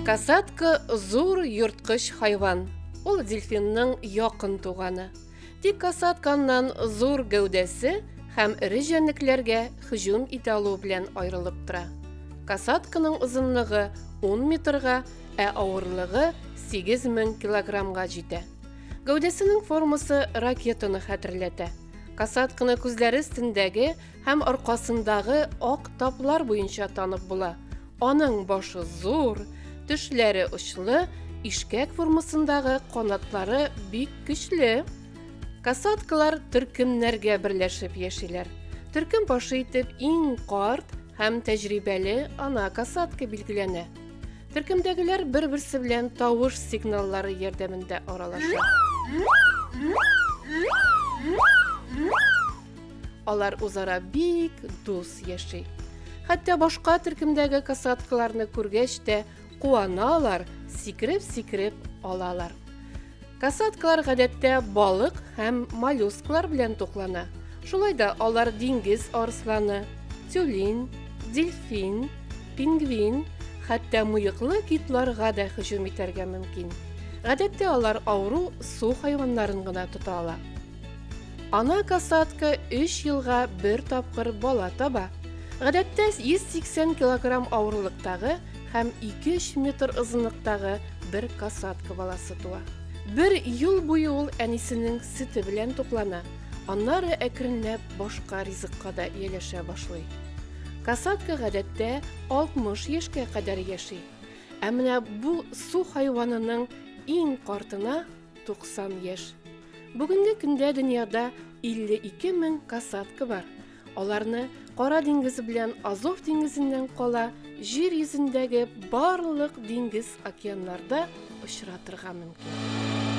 Касатка зур йырткыч хайван. Ул дельфинның якын туганы. Тик касатканнан зур гәүдәсе һәм ире җәнлекләргә һөҗүм итә алу белән аерылып тора. Касатканың озынлыгы 10 метрга, ә авырлыгы 8000 килограммга җитә. Гәүдәсенең формасы ракетаны хәтерләтә. Касатканы күзләре өстендәге һәм аркасындагы ак таплар буенча танып була. Аның башы зур, тешләре очлы, ишкәк формасындагы канатлары бик көчле. Касаткалар төркемнәргә берләшеп яшиләр. Төркем башы итеп иң карт һәм тәҗрибәле ана касатка билгеләнә. Төркемдәгеләр бер-берсе белән тавыш сигналлары ярдәмендә аралаша. Алар үзара бик дус яши. Хәтта башка төркемдәге касаткаларны күргәч тә куаналар, сикереп алалар. Касаткалар гадәттә балык һәм моллюсклар белән туклана. Шулай да алар диңгез арысланы, тюлень, дельфин, пингвин, хәтта мыеклы китларга да һөҗүм итәргә мөмкин. Гадәттә алар авыру су хайваннарын гына тота ала. Ана касатка 3 елга бер тапкыр бала таба. Гадәттә 180 килограмм авырлыктагы һәм 2-3 метр озынлыктагы бер касатка баласы туа. Бер ел буе ул әнисенең сөте белән туклана. Аннары әкренләп башка ризыкка да ияләшә башлый. Касатка гадәттә 60 яшькә кадәр яши. Ә менә бу су хайванының иң картына 90 яшь. Бүгенге көндә дөньяда 52 000 касатка бар. Аларны Кара диңгезе белән Азов диңгезеннән кала җир йөзендәге барлык диңгез океаннарда очратырга мөмкин.